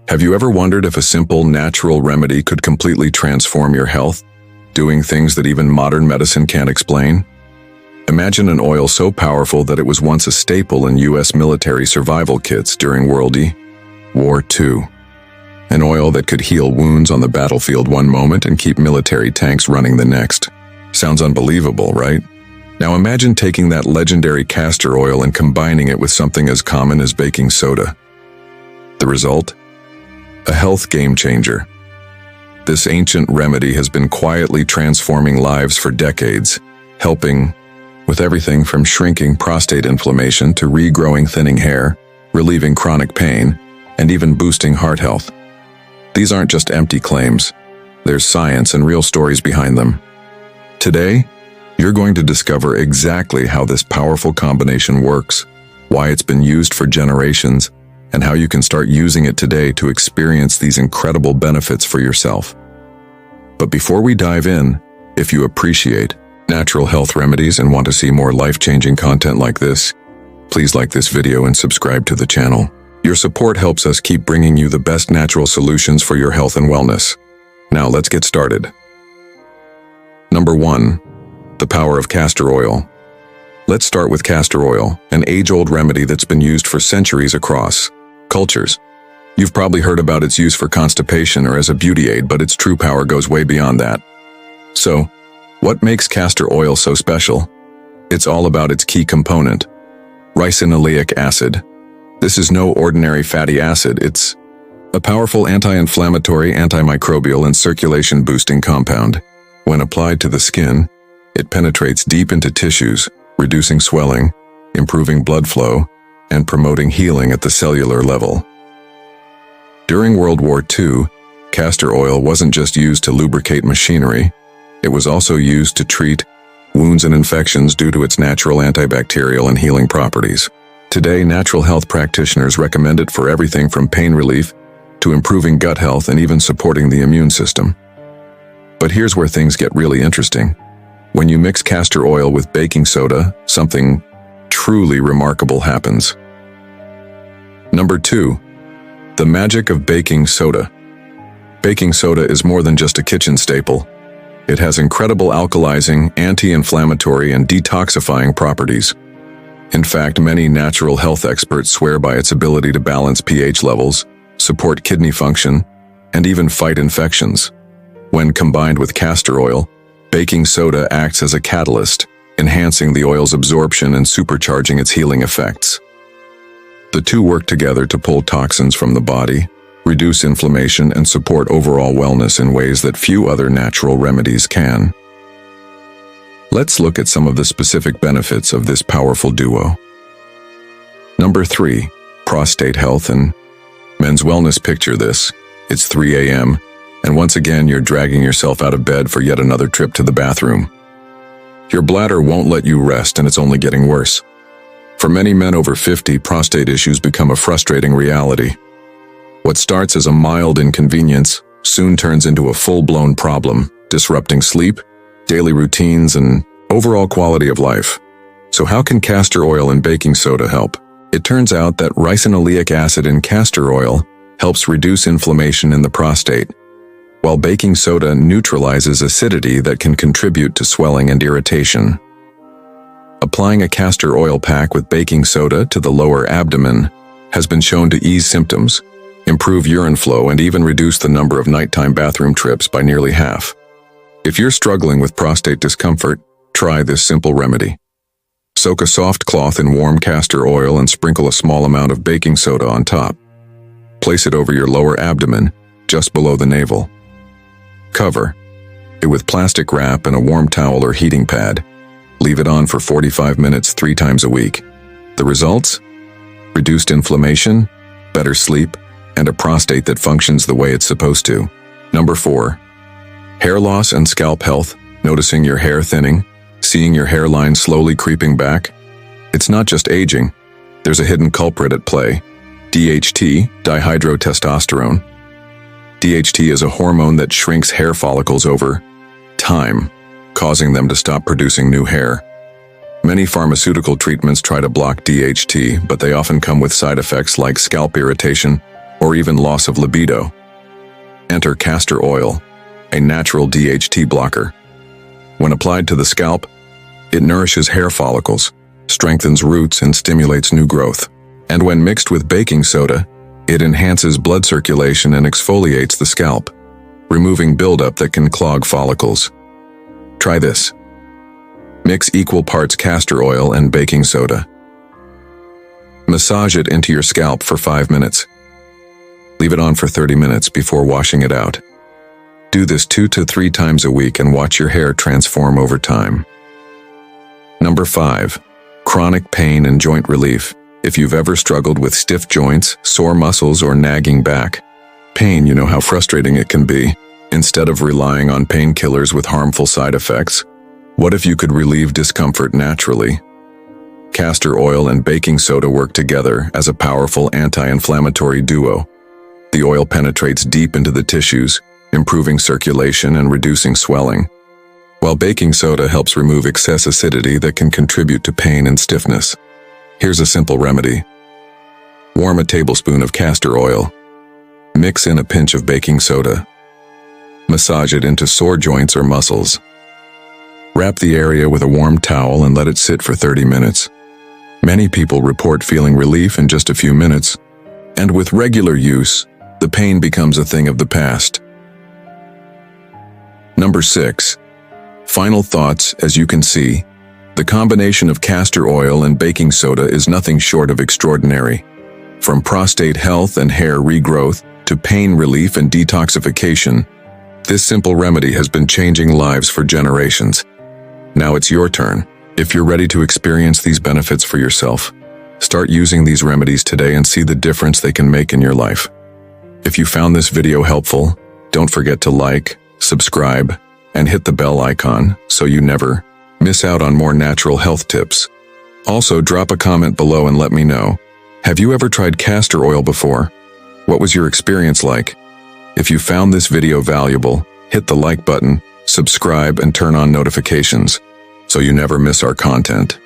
Have you ever wondered if a simple, natural remedy could completely transform your health, doing things that even modern medicine can't explain? Imagine an oil so powerful that it was once a staple in U.S. military survival kits during World War II. An oil that could heal wounds on the battlefield one moment and keep military tanks running the next. Sounds unbelievable, right? Now imagine taking that legendary castor oil and combining it with something as common as baking soda. The result? A health game changer. This ancient remedy has been quietly transforming lives for decades, helping with everything from shrinking prostate inflammation to regrowing thinning hair, relieving chronic pain, and even boosting heart health. These aren't just empty claims. There's science and real stories behind them. Today, you're going to discover exactly how this powerful combination works, why it's been used for generations, and how you can start using it today to experience these incredible benefits for yourself. But before we dive in, if you appreciate natural health remedies and want to see more life-changing content like this, please like this video and subscribe to the channel. Your support helps us keep bringing you the best natural solutions for your health and wellness. Now let's get started. Number 1. The power of castor oil. Let's start with castor oil, an age-old remedy that's been used for centuries across cultures. You've probably heard about its use for constipation or as a beauty aid, but its true power goes way beyond that. So, what makes castor oil so special? It's all about its key component, ricinoleic acid. This is no ordinary fatty acid. It's a powerful anti-inflammatory, antimicrobial, and circulation-boosting compound. When applied to the skin, it penetrates deep into tissues, reducing swelling, improving blood flow, and promoting healing at the cellular level. During World War II, castor oil wasn't just used to lubricate machinery, it was also used to treat wounds and infections due to its natural antibacterial and healing properties. Today, natural health practitioners recommend it for everything from pain relief to improving gut health and even supporting the immune system. But here's where things get really interesting. When you mix castor oil with baking soda, something truly remarkable happens. Number 2. The magic of baking soda. Baking soda is more than just a kitchen staple. It has incredible alkalizing, anti-inflammatory, and detoxifying properties. In fact, many natural health experts swear by its ability to balance pH levels, support kidney function, and even fight infections. When combined with castor oil, baking soda acts as a catalyst, enhancing the oil's absorption and supercharging its healing effects. The two work together to pull toxins from the body, reduce inflammation, and support overall wellness in ways that few other natural remedies can. Let's look at some of the specific benefits of this powerful duo. Number 3. Prostate health and men's wellness. Picture this. It's 3 a.m., and once again you're dragging yourself out of bed for yet another trip to the bathroom. Your bladder won't let you rest, and it's only getting worse. For many men over 50, prostate issues become a frustrating reality. What starts as a mild inconvenience soon turns into a full-blown problem, disrupting sleep, daily routines, and overall quality of life. So how can castor oil and baking soda help? It turns out that ricinoleic acid in castor oil helps reduce inflammation in the prostate, while baking soda neutralizes acidity that can contribute to swelling and irritation. Applying a castor oil pack with baking soda to the lower abdomen has been shown to ease symptoms, improve urine flow, and even reduce the number of nighttime bathroom trips by nearly half. If you're struggling with prostate discomfort, try this simple remedy. Soak a soft cloth in warm castor oil and sprinkle a small amount of baking soda on top. Place it over your lower abdomen, just below the navel. Cover it with plastic wrap and a warm towel or heating pad. Leave it on for 45 minutes 3 times a week. The results? Reduced inflammation, better sleep, and a prostate that functions the way it's supposed to. Number 4. Hair loss and scalp health. Noticing your hair thinning? Seeing your hairline slowly creeping back? It's not just aging. There's a hidden culprit at play. DHT, dihydrotestosterone. DHT is a hormone that shrinks hair follicles over time, causing them to stop producing new hair. Many pharmaceutical treatments try to block DHT, but they often come with side effects like scalp irritation or even loss of libido. Enter castor oil, a natural DHT blocker. When applied to the scalp, it nourishes hair follicles, strengthens roots, and stimulates new growth. And when mixed with baking soda, it enhances blood circulation and exfoliates the scalp, removing buildup that can clog follicles. Try this. Mix equal parts castor oil and baking soda. Massage it into your scalp for 5 minutes. Leave it on for 30 minutes before washing it out. Do this 2 to 3 times a week and watch your hair transform over time. Number 5. Chronic pain and joint relief. If you've ever struggled with stiff joints, sore muscles, or nagging back pain, you know how frustrating it can be. Instead of relying on painkillers with harmful side effects, what if you could relieve discomfort naturally? Castor oil and baking soda work together as a powerful anti-inflammatory duo. The oil penetrates deep into the tissues, improving circulation and reducing swelling, while baking soda helps remove excess acidity that can contribute to pain and stiffness. Here's a simple remedy. Warm a tablespoon of castor oil. Mix in a pinch of baking soda. Massage it into sore joints or muscles. Wrap the area with a warm towel and let it sit for 30 minutes. Many people report feeling relief in just a few minutes, and with regular use, the pain becomes a thing of the past. Number 6. Final thoughts. As you can see, the combination of castor oil and baking soda is nothing short of extraordinary. From prostate health and hair regrowth to pain relief and detoxification, this simple remedy has been changing lives for generations. Now it's your turn. If you're ready to experience these benefits for yourself, start using these remedies today and see the difference they can make in your life. If you found this video helpful, don't forget to like, subscribe, and hit the bell icon so you never miss out on more natural health tips. Also, drop a comment below and let me know. Have you ever tried castor oil before? What was your experience like? If you found this video valuable, hit the like button, subscribe, and turn on notifications so you never miss our content.